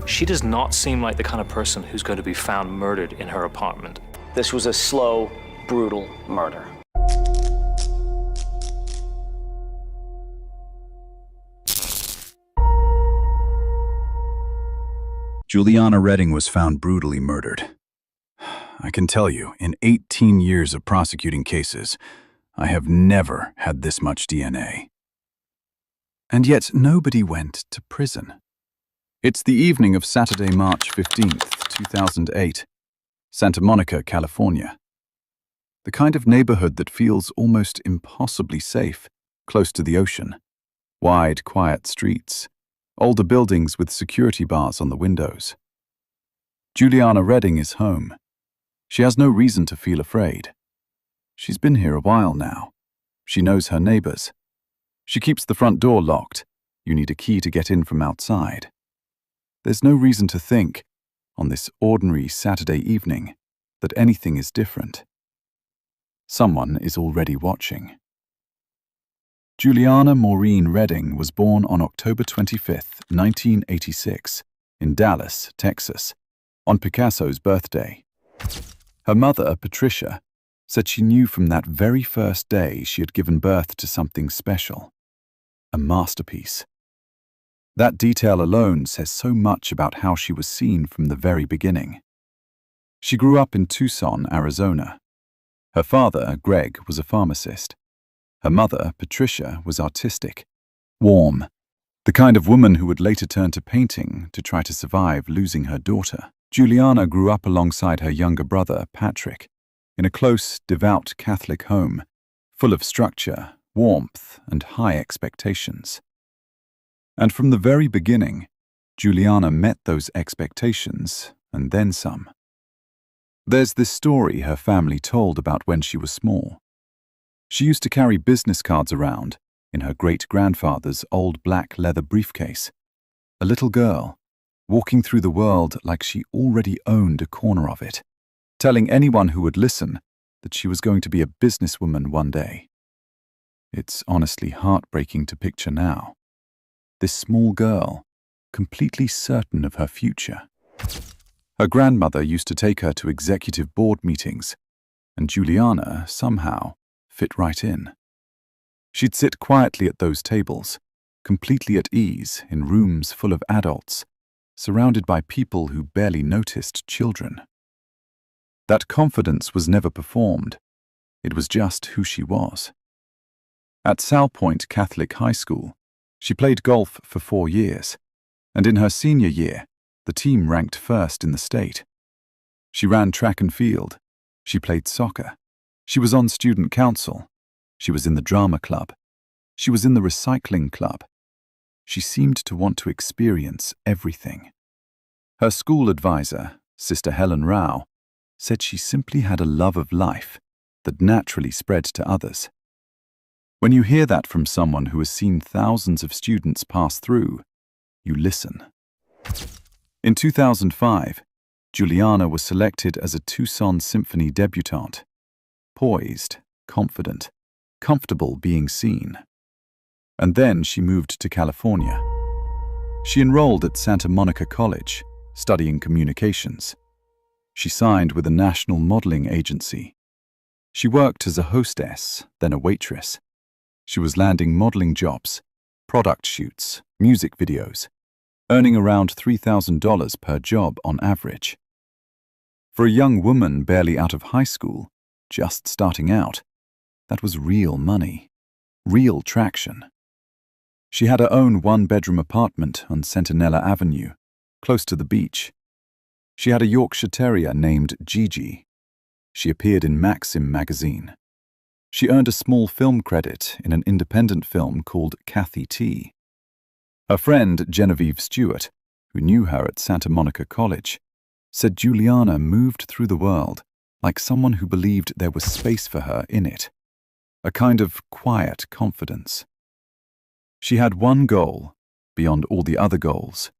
She does not seem like the kind of person who's going to be found murdered in her apartment. This was a slow, brutal murder. Juliana Redding was found brutally murdered. I can tell you, in 18 years of prosecuting cases, I have never had this much DNA. And yet nobody went to prison. It's the evening of Saturday, March 15th, 2008, Santa Monica, California. The kind of neighborhood that feels almost impossibly safe, close to the ocean. Wide, quiet streets, older buildings with security bars on the windows. Juliana Redding is home. She has no reason to feel afraid. She's been here a while now. She knows her neighbors. She keeps the front door locked. You need a key to get in from outside. There's no reason to think, on this ordinary Saturday evening, that anything is different. Someone is already watching. Juliana Maureen Redding was born on October 25, 1986, in Dallas, Texas, on Picasso's birthday. Her mother, Patricia, said she knew from that very first day she had given birth to something special, a masterpiece. That detail alone says so much about how she was seen from the very beginning. She grew up in Tucson, Arizona. Her father, Greg, was a pharmacist. Her mother, Patricia, was artistic, warm, the kind of woman who would later turn to painting to try to survive losing her daughter. Juliana grew up alongside her younger brother, Patrick, in a close, devout Catholic home, full of structure, warmth, and high expectations. And from the very beginning, Juliana met those expectations, and then some. There's this story her family told about when she was small. She used to carry business cards around in her great-grandfather's old black leather briefcase. A little girl, walking through the world like she already owned a corner of it, telling anyone who would listen that she was going to be a businesswoman one day. It's honestly heartbreaking to picture now. This small girl, completely certain of her future. Her grandmother used to take her to executive board meetings, and Juliana, somehow, fit right in. She'd sit quietly at those tables, completely at ease in rooms full of adults, surrounded by people who barely noticed children. That confidence was never performed. It was just who she was. At Sal Point Catholic High School, she played golf for 4 years, and in her senior year, the team ranked first in the state. She ran track and field. She played soccer. She was on student council. She was in the drama club. She was in the recycling club. She seemed to want to experience everything. Her school advisor, Sister Helen Rao, said she simply had a love of life that naturally spread to others. When you hear that from someone who has seen thousands of students pass through, you listen. In 2005, Juliana was selected as a Tucson Symphony debutante. Poised, confident, comfortable being seen. And then she moved to California. She enrolled at Santa Monica College, studying communications. She signed with a national modeling agency. She worked as a hostess, then a waitress. She was landing modeling jobs, product shoots, music videos, earning around $3,000 per job on average. For a young woman barely out of high school, just starting out, that was real money, real traction. She had her own one-bedroom apartment on Centinela Avenue, close to the beach. She had a Yorkshire Terrier named Gigi. She appeared in Maxim magazine. She earned a small film credit in an independent film called Kathy T. Her friend Genevieve Stewart, who knew her at Santa Monica College, said Juliana moved through the world like someone who believed there was space for her in it, a kind of quiet confidence. She had one goal, beyond all the other goals.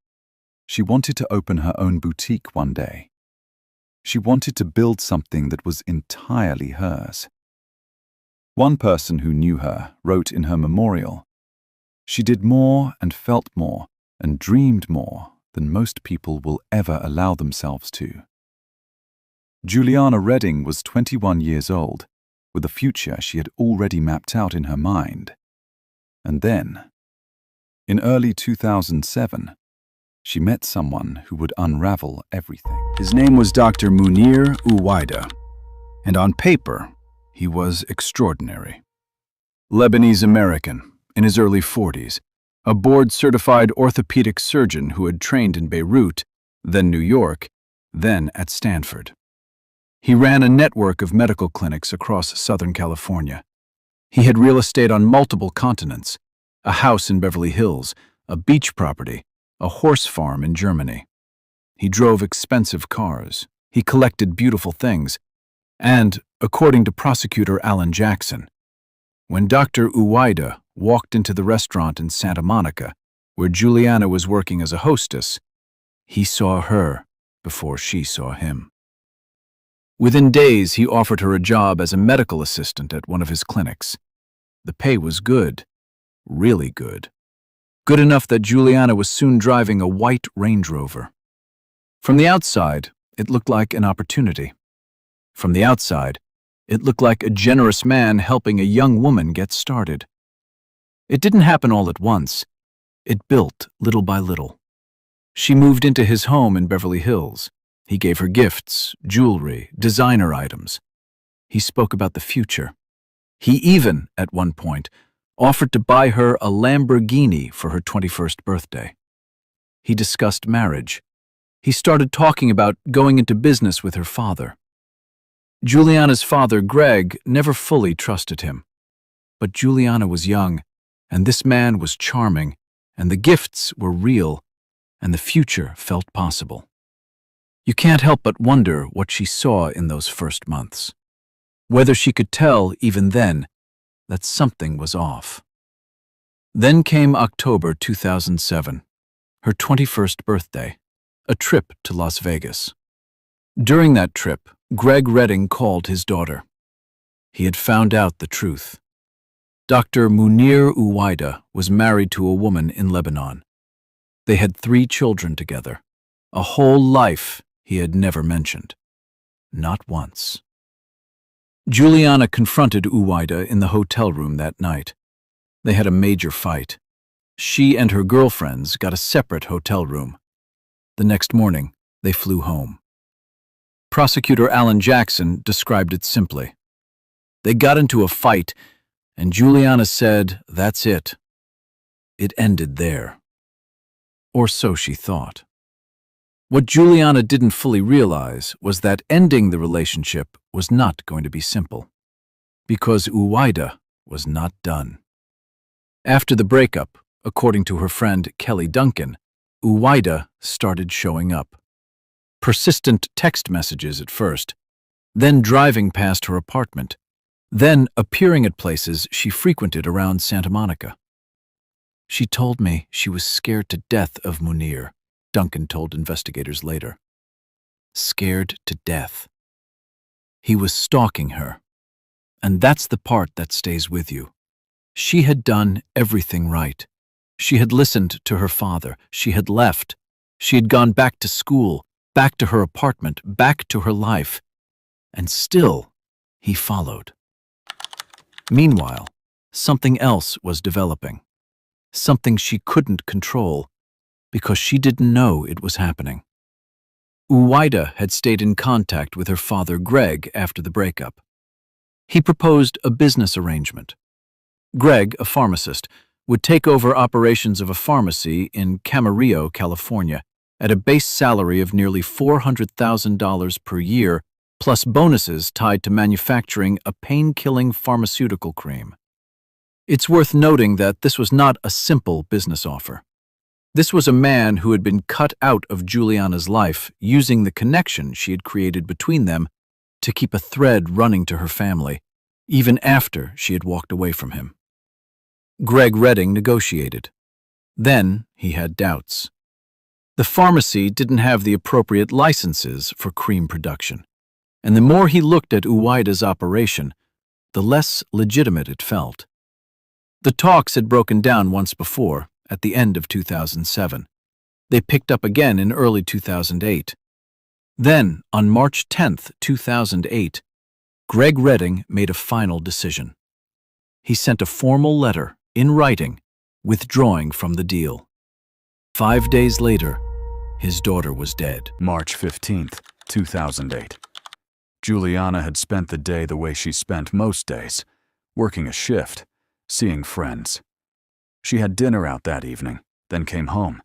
She wanted to open her own boutique one day. She wanted to build something that was entirely hers. One person who knew her wrote in her memorial, She did more and felt more and dreamed more than most people will ever allow themselves to. Juliana Redding was 21 years old, with a future she had already mapped out in her mind. And then, in early 2007, she met someone who would unravel everything. His name was Dr. Munir Uwaydah, and on paper, he was extraordinary. Lebanese-American, in his early 40s, a board-certified orthopedic surgeon who had trained in Beirut, then New York, then at Stanford. He ran a network of medical clinics across Southern California. He had real estate on multiple continents, a house in Beverly Hills, a beach property, a horse farm in Germany. He drove expensive cars. He collected beautiful things. And, according to prosecutor Alan Jackson, when Dr. Uwaydah walked into the restaurant in Santa Monica, where Juliana was working as a hostess, he saw her before she saw him. Within days, he offered her a job as a medical assistant at one of his clinics. The pay was good, really good. Good enough that Juliana was soon driving a white Range Rover. From the outside, it looked like an opportunity. From the outside, it looked like a generous man helping a young woman get started. It didn't happen all at once. It built little by little. She moved into his home in Beverly Hills. He gave her gifts, jewelry, designer items. He spoke about the future. He even, at one point, offered to buy her a Lamborghini for her 21st birthday. He discussed marriage. He started talking about going into business with her father. Juliana's father, Greg, never fully trusted him. But Juliana was young, and this man was charming, and the gifts were real, and the future felt possible. You can't help but wonder what she saw in those first months. Whether she could tell, even then, that something was off. Then came October 2007, her 21st birthday, a trip to Las Vegas. During that trip, Greg Redding called his daughter. He had found out the truth. Dr. Munir Uwaydah was married to a woman in Lebanon. They had 3 children together, a whole life he had never mentioned. Not once. Juliana confronted Uwaydah in the hotel room that night. They had a major fight. She and her girlfriends got a separate hotel room. The next morning, they flew home. Prosecutor Alan Jackson described it simply. They got into a fight, and Juliana said, "That's it." It ended there. Or so she thought. What Juliana didn't fully realize was that ending the relationship was not going to be simple, because Uwaydah was not done. After the breakup, according to her friend Kelly Duncan, Uwaydah started showing up. Persistent text messages at first, then driving past her apartment, then appearing at places she frequented around Santa Monica. She told me she was scared to death of Munir, Duncan told investigators later. Scared to death. He was stalking her. And that's the part that stays with you. She had done everything right. She had listened to her father. She had left. She had gone back to school, back to her apartment, back to her life. And still, he followed. Meanwhile, something else was developing. Something she couldn't control, because she didn't know it was happening. Uwaydah had stayed in contact with her father Greg after the breakup. He proposed a business arrangement. Greg, a pharmacist, would take over operations of a pharmacy in Camarillo, California, at a base salary of nearly $400,000 per year, plus bonuses tied to manufacturing a pain-killing pharmaceutical cream. It's worth noting that this was not a simple business offer. This was a man who had been cut out of Juliana's life, using the connection she had created between them to keep a thread running to her family, even after she had walked away from him. Greg Redding negotiated. Then he had doubts. The pharmacy didn't have the appropriate licenses for cream production, and the more he looked at Uwaydah's operation, the less legitimate it felt. The talks had broken down once before, at the end of 2007. They picked up again in early 2008. Then, on March 10, 2008, Greg Redding made a final decision. He sent a formal letter, in writing, withdrawing from the deal. 5 days later, his daughter was dead. March 15th, 2008. Juliana had spent the day the way she spent most days, working a shift, seeing friends. She had dinner out that evening, then came home.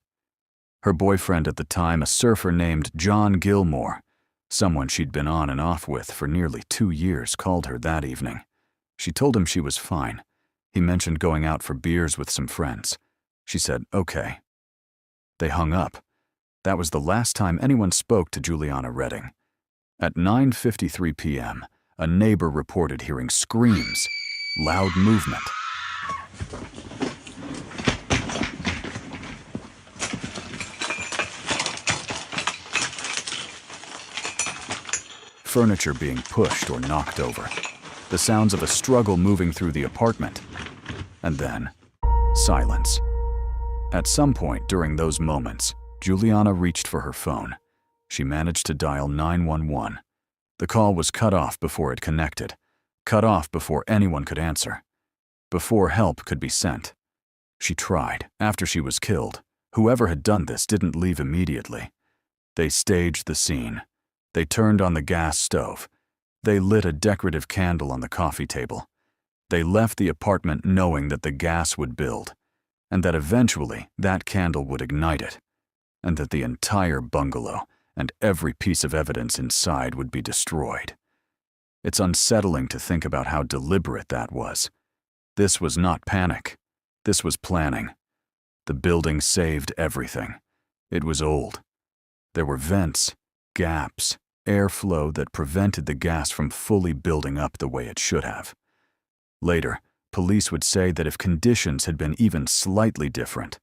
Her boyfriend at the time, a surfer named John Gilmore, someone she'd been on and off with for nearly 2 years, called her that evening. She told him she was fine. He mentioned going out for beers with some friends. She said, okay. They hung up. That was the last time anyone spoke to Juliana Redding. At 9:53 p.m., a neighbor reported hearing screams, loud movement. Furniture being pushed or knocked over. The sounds of a struggle moving through the apartment. And then, silence. At some point during those moments, Juliana reached for her phone. She managed to dial 911. The call was cut off before it connected, cut off before anyone could answer, before help could be sent. She tried. After she was killed, whoever had done this didn't leave immediately. They staged the scene. They turned on the gas stove. They lit a decorative candle on the coffee table. They left the apartment knowing that the gas would build, and that eventually that candle would ignite it, and that the entire bungalow and every piece of evidence inside would be destroyed. It's unsettling to think about how deliberate that was. This was not panic. This was planning. The building saved everything. It was old. There were vents, gaps, airflow that prevented the gas from fully building up the way it should have. Later, police would say that if conditions had been even slightly different,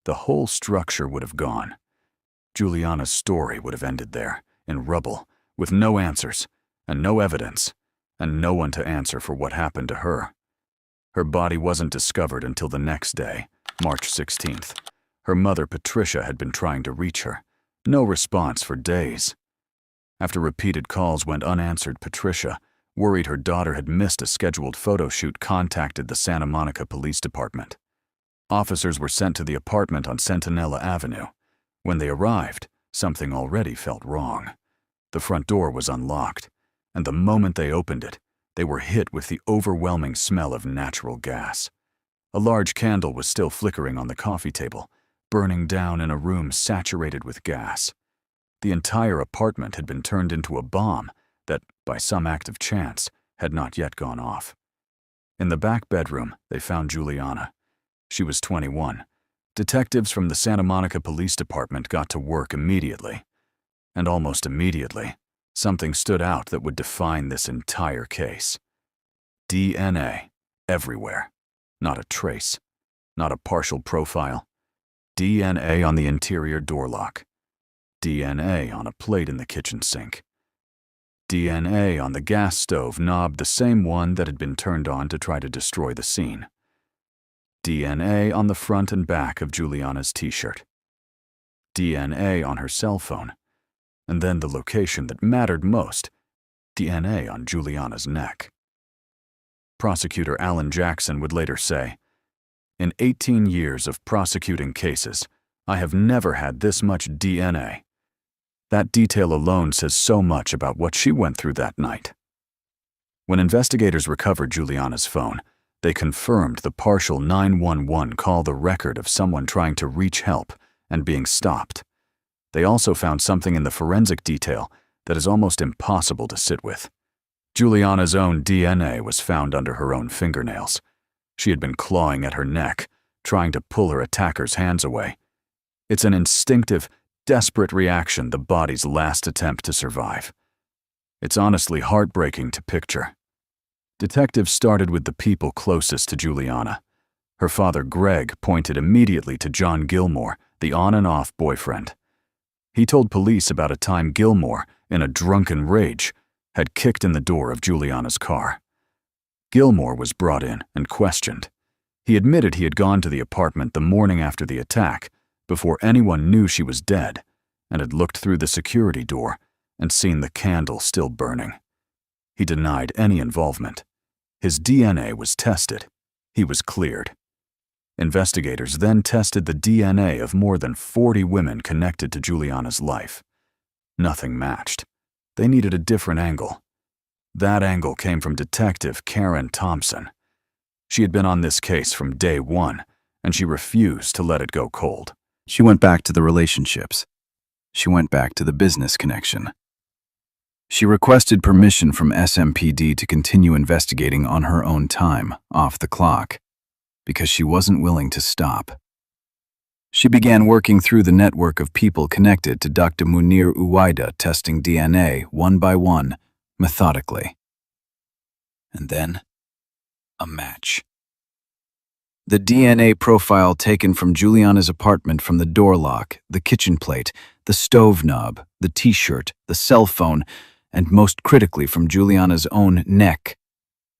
the whole structure would have gone. Juliana's story would have ended there, in rubble, with no answers, and no evidence, and no one to answer for what happened to her. Her body wasn't discovered until the next day, March 16th. Her mother, Patricia, had been trying to reach her. No response for days. After repeated calls went unanswered, Patricia, worried her daughter had missed a scheduled photo shoot, contacted the Santa Monica Police Department. Officers were sent to the apartment on Centinela Avenue. When they arrived, something already felt wrong. The front door was unlocked, and the moment they opened it, they were hit with the overwhelming smell of natural gas. A large candle was still flickering on the coffee table, burning down in a room saturated with gas. The entire apartment had been turned into a bomb that, by some act of chance, had not yet gone off. In the back bedroom, they found Juliana. She was 21. Detectives from the Santa Monica Police Department got to work immediately. And almost immediately, something stood out that would define this entire case. DNA everywhere. Not a trace. Not a partial profile. DNA on the interior door lock. DNA on a plate in the kitchen sink. DNA on the gas stove knob, the same one that had been turned on to try to destroy the scene. DNA on the front and back of Juliana's t-shirt. DNA on her cell phone. And then the location that mattered most, DNA on Juliana's neck. Prosecutor Alan Jackson would later say, "In 18 years of prosecuting cases, I have never had this much DNA. That detail alone says so much about what she went through that night." When investigators recovered Juliana's phone, they confirmed the partial 911 call, the record of someone trying to reach help and being stopped. They also found something in the forensic detail that is almost impossible to sit with. Juliana's own DNA was found under her own fingernails. She had been clawing at her neck, trying to pull her attacker's hands away. It's an instinctive, desperate reaction, the body's last attempt to survive. It's honestly heartbreaking to picture. Detectives started with the people closest to Juliana. Her father, Greg, pointed immediately to John Gilmore, the on and off boyfriend. He told police about a time Gilmore, in a drunken rage, had kicked in the door of Juliana's car. Gilmore was brought in and questioned. He admitted he had gone to the apartment the morning after the attack, before anyone knew she was dead, and had looked through the security door and seen the candle still burning. He denied any involvement. His DNA was tested. He was cleared. Investigators then tested the DNA of more than 40 women connected to Juliana's life. Nothing matched. They needed a different angle. That angle came from Detective Karen Thompson. She had been on this case from day one, and she refused to let it go cold. She went back to the relationships. She went back to the business connection. She requested permission from SMPD to continue investigating on her own time, off the clock, because she wasn't willing to stop. She began working through the network of people connected to Dr. Munir Uwaydah, testing DNA one by one, methodically. And then, a match. The DNA profile taken from Juliana's apartment from the door lock, the kitchen plate, the stove knob, the t-shirt, the cell phone, and most critically from Juliana's own neck,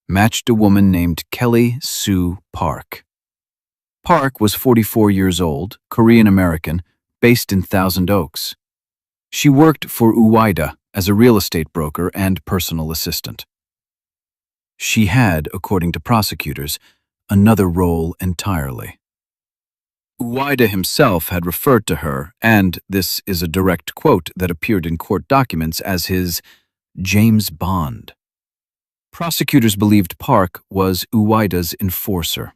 matched a woman named Kelly Sue Park. Park was 44 years old, Korean-American, based in Thousand Oaks. She worked for Uwaydah as a real estate broker and personal assistant. She had, according to prosecutors, another role entirely. Uwaydah himself had referred to her, and this is a direct quote that appeared in court documents, as his James Bond. Prosecutors believed Park was Uwaydah's enforcer.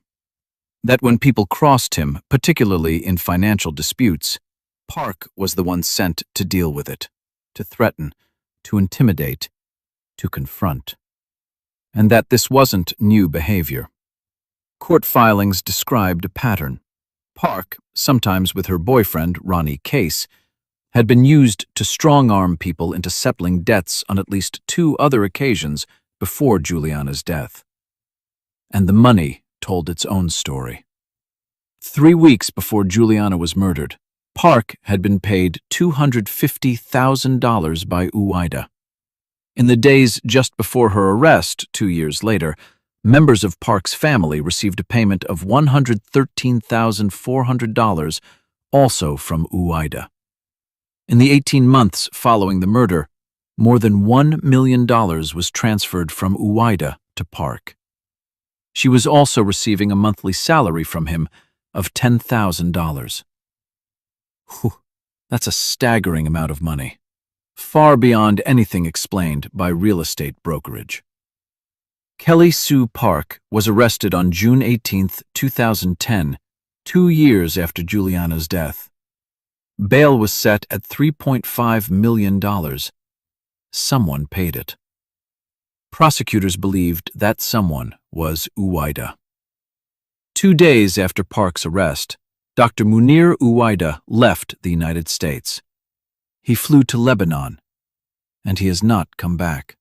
That when people crossed him, particularly in financial disputes, Park was the one sent to deal with it, to threaten, to intimidate, to confront. And that this wasn't new behavior. Court filings described a pattern. Park, sometimes with her boyfriend, Ronnie Case, had been used to strong-arm people into settling debts on at least 2 other occasions before Juliana's death. And the money told its own story. 3 weeks before Juliana was murdered, Park had been paid $250,000 by Uwaydah. In the days just before her arrest, 2 years later, members of Park's family received a payment of $113,400, also from Uwaydah. In the 18 months following the murder, more than $1 million was transferred from Uwaydah to Park. She was also receiving a monthly salary from him of $10,000. That's a staggering amount of money, far beyond anything explained by real estate brokerage. Kelly Sue Park was arrested on June 18, 2010, 2 years after Juliana's death. Bail was set at $3.5 million. Someone paid it. Prosecutors believed that someone was Uwaydah. 2 days after Park's arrest, Dr. Munir Uwaydah left the United States. He flew to Lebanon, and he has not come back.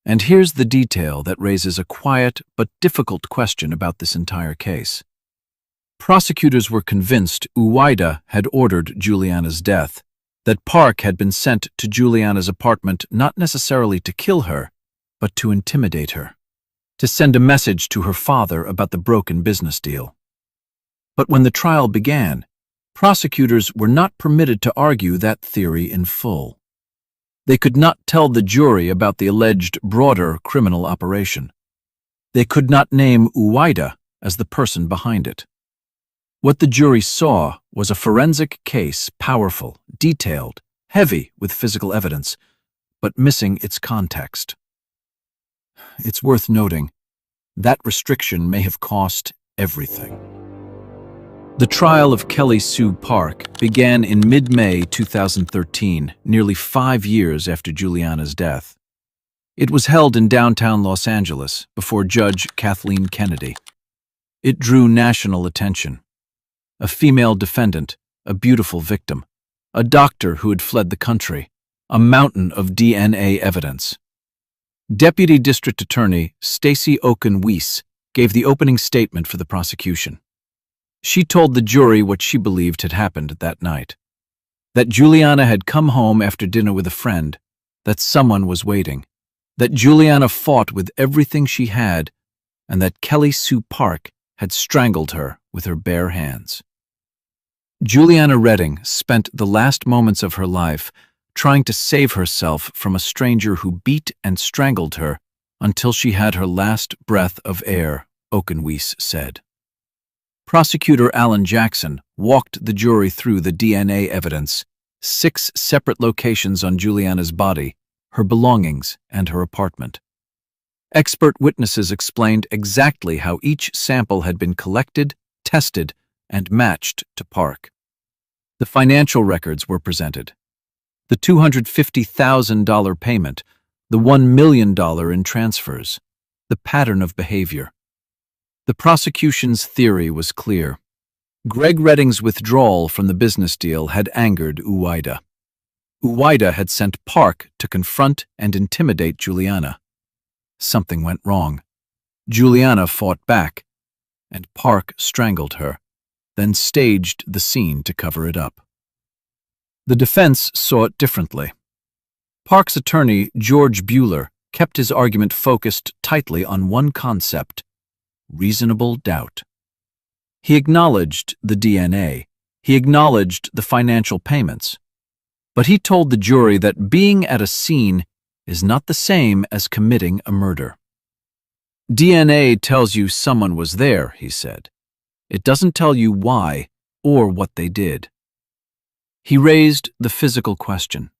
And here's the detail that raises a quiet but difficult question about this entire case. Prosecutors were convinced Uwaydah had ordered Juliana's death, that Park had been sent to Juliana's apartment not necessarily to kill her, but to intimidate her, to send a message to her father about the broken business deal. But when the trial began, prosecutors were not permitted to argue that theory in full. They could not tell the jury about the alleged broader criminal operation. They could not name Uwaydah as the person behind it. What the jury saw was a forensic case, powerful, detailed, heavy with physical evidence, but missing its context. It's worth noting, that restriction may have cost everything. The trial of Kelly Sue Park began in mid-May 2013, nearly 5 years after Juliana's death. It was held in downtown Los Angeles before Judge Kathleen Kennedy. It drew national attention. A female defendant, a beautiful victim, a doctor who had fled the country, a mountain of DNA evidence. Deputy District Attorney Stacey Oken-Weiss gave the opening statement for the prosecution. She told the jury what she believed had happened that night. That Juliana had come home after dinner with a friend, that someone was waiting, that Juliana fought with everything she had, and that Kelly Sue Park had strangled her with her bare hands. Juliana Redding spent the last moments of her life trying to save herself from a stranger who beat and strangled her until she had her last breath of air, Okenwies said. Prosecutor Alan Jackson walked the jury through the DNA evidence, 6 separate locations on Juliana's body, her belongings, and her apartment. Expert witnesses explained exactly how each sample had been collected, tested, and matched to Park. The financial records were presented. The $250,000 payment, the $1 million in transfers, the pattern of behavior. The prosecution's theory was clear. Greg Redding's withdrawal from the business deal had angered Uwaydah. Uwaydah had sent Park to confront and intimidate Juliana. Something went wrong. Juliana fought back, and Park strangled her, then staged the scene to cover it up. The defense saw it differently. Park's attorney, George Bueller, kept his argument focused tightly on one concept: reasonable doubt. He acknowledged the DNA. He acknowledged the financial payments. But he told the jury that being at a scene is not the same as committing a murder. DNA tells you someone was there, he said. It doesn't tell you why or what they did. He raised the physical question.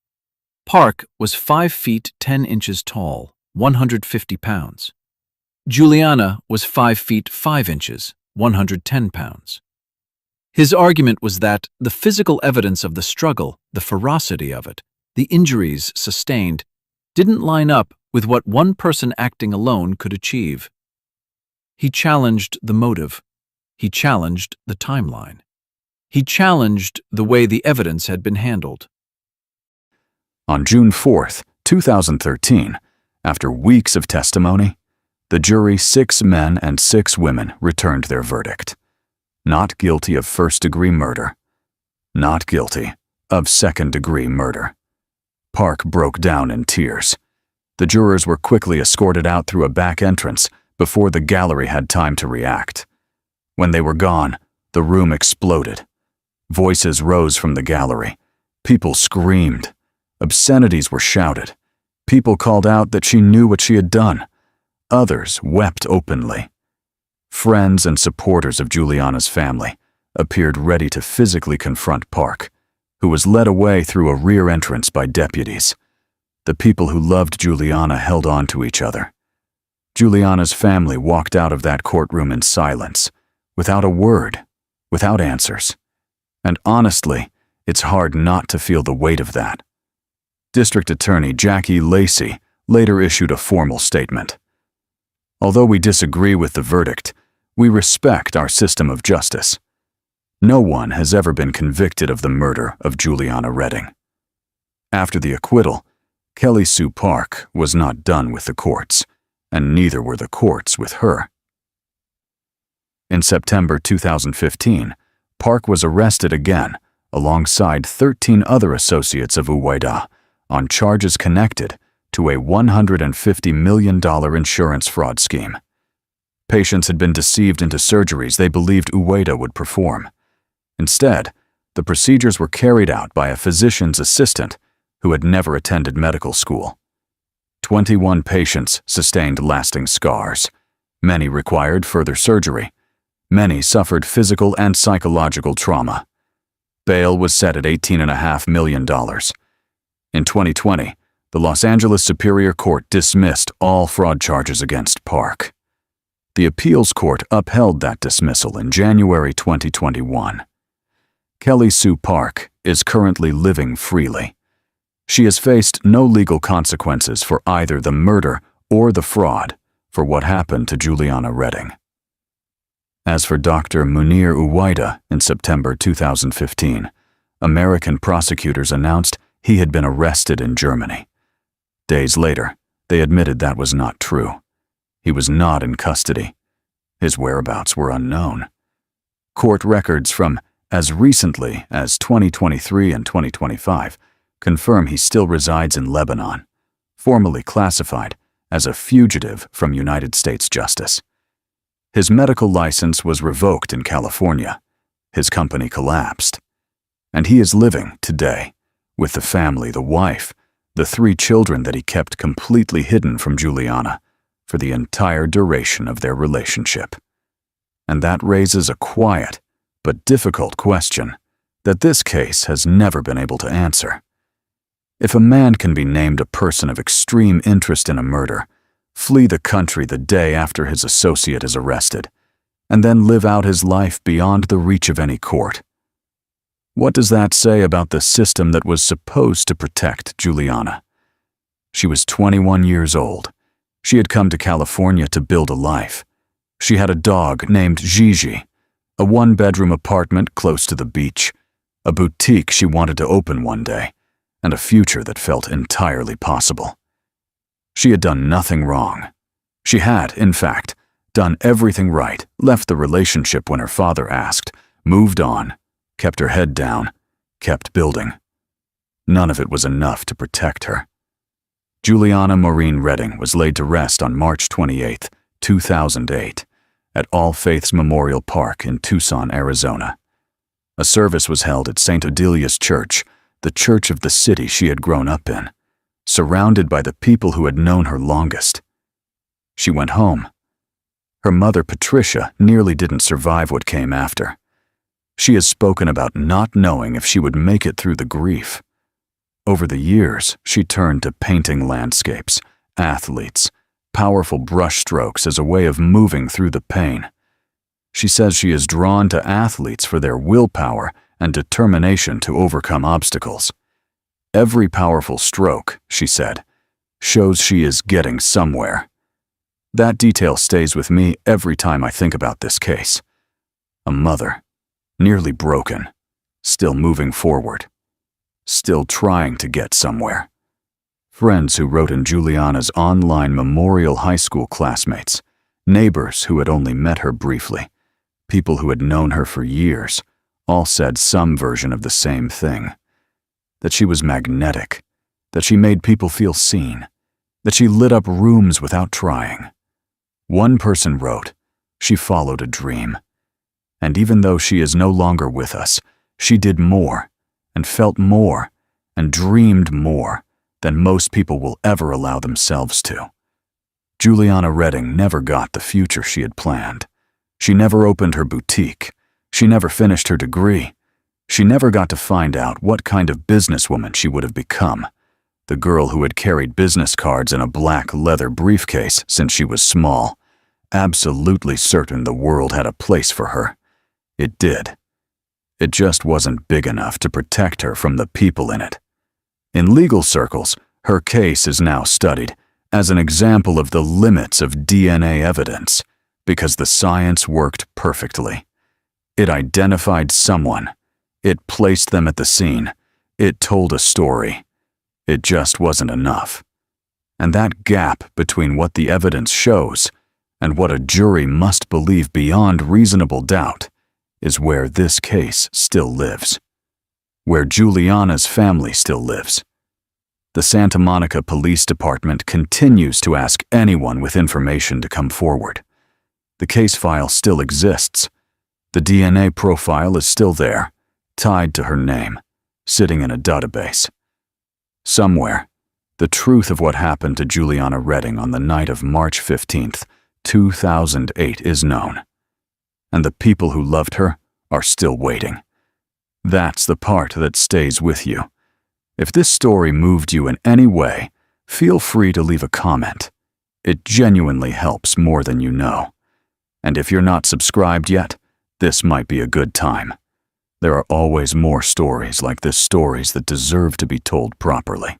Park was 5 feet 10 inches tall, 150 pounds. Juliana was 5 feet 5 inches, 110 pounds. His argument was that the physical evidence of the struggle, the ferocity of it, the injuries sustained, didn't line up with what one person acting alone could achieve. He challenged the motive. He challenged the timeline. He challenged the way the evidence had been handled. On June 4, 2013, after weeks of testimony, the jury, 6 men and 6 women, returned their verdict. Not guilty of first-degree murder. Not guilty of second-degree murder. Park broke down in tears. The jurors were quickly escorted out through a back entrance before the gallery had time to react. When they were gone, the room exploded. Voices rose from the gallery. People screamed. Obscenities were shouted. People called out that she knew what she had done. Others wept openly. Friends and supporters of Juliana's family appeared ready to physically confront Park, who was led away through a rear entrance by deputies. The people who loved Juliana held on to each other. Juliana's family walked out of that courtroom in silence, without a word, without answers. And honestly, it's hard not to feel the weight of that. District Attorney Jackie Lacey later issued a formal statement. Although we disagree with the verdict, we respect our system of justice. No one has ever been convicted of the murder of Juliana Redding. After the acquittal, Kelly Sue Park was not done with the courts, and neither were the courts with her. In September 2015, Park was arrested again, alongside 13 other associates of Uwaydah, on charges connected to a $150 million insurance fraud scheme. Patients had been deceived into surgeries they believed Uwaydah would perform. Instead, the procedures were carried out by a physician's assistant who had never attended medical school. 21 patients sustained lasting scars. Many required further surgery. Many suffered physical and psychological trauma. Bail was set at $18.5 million. In 2020, the Los Angeles Superior Court dismissed all fraud charges against Park. The appeals court upheld that dismissal in January 2021. Kelly Sue Park is currently living freely. She has faced no legal consequences for either the murder or the fraud for what happened to Juliana Redding. As for Dr. Munir Uwaydah in September 2015, American prosecutors announced he had been arrested in Germany. Days later, they admitted that was not true. He was not in custody. His whereabouts were unknown. Court records from as recently as 2023 and 2025 confirm he still resides in Lebanon, formally classified as a fugitive from United States justice. His medical license was revoked in California. His company collapsed. And he is living today with the family, the wife, the 3 children that he kept completely hidden from Juliana for the entire duration of their relationship. And that raises a quiet but difficult question that this case has never been able to answer. If a man can be named a person of extreme interest in a murder, flee the country the day after his associate is arrested, and then live out his life beyond the reach of any court, what does that say about the system that was supposed to protect Juliana? She was 21 years old. She had come to California to build a life. She had a dog named Gigi, a 1-bedroom apartment close to the beach, a boutique she wanted to open one day, and a future that felt entirely possible. She had done nothing wrong. She had, in fact, done everything right, left the relationship when her father asked, moved on, kept her head down, kept building. None of it was enough to protect her. Juliana Maureen Redding was laid to rest on March 28, 2008, at All Faiths Memorial Park in Tucson, Arizona. A service was held at St. Odilia's Church, the church of the city she had grown up in, surrounded by the people who had known her longest. She went home. Her mother, Patricia, nearly didn't survive what came after. She has spoken about not knowing if she would make it through the grief. Over the years, she turned to painting landscapes, athletes, powerful brushstrokes as a way of moving through the pain. She says she is drawn to athletes for their willpower and determination to overcome obstacles. Every powerful stroke, she said, shows she is getting somewhere. That detail stays with me every time I think about this case. A mother, nearly broken, still moving forward, still trying to get somewhere. Friends who wrote in Juliana's online Memorial High School classmates, neighbors who had only met her briefly, people who had known her for years, all said some version of the same thing. That she was magnetic, that she made people feel seen, that she lit up rooms without trying. One person wrote, she followed a dream. And even though she is no longer with us, she did more, and felt more, and dreamed more than most people will ever allow themselves to. Juliana Redding never got the future she had planned. She never opened her boutique. She never finished her degree. She never got to find out what kind of businesswoman she would have become, the girl who had carried business cards in a black leather briefcase since she was small, absolutely certain the world had a place for her. It did. It just wasn't big enough to protect her from the people in it. In legal circles, her case is now studied as an example of the limits of DNA evidence because the science worked perfectly. It identified someone. It placed them at the scene. It told a story. It just wasn't enough. And that gap between what the evidence shows and what a jury must believe beyond reasonable doubt is where this case still lives, where Juliana's family still lives. The Santa Monica Police Department continues to ask anyone with information to come forward. The case file still exists. The DNA profile is still there, tied to her name, sitting in a database. Somewhere, the truth of what happened to Juliana Redding on the night of March 15th, 2008 is known. And the people who loved her are still waiting. That's the part that stays with you. If this story moved you in any way, feel free to leave a comment. It genuinely helps more than you know. And if you're not subscribed yet, this might be a good time. There are always more stories like this, stories that deserve to be told properly.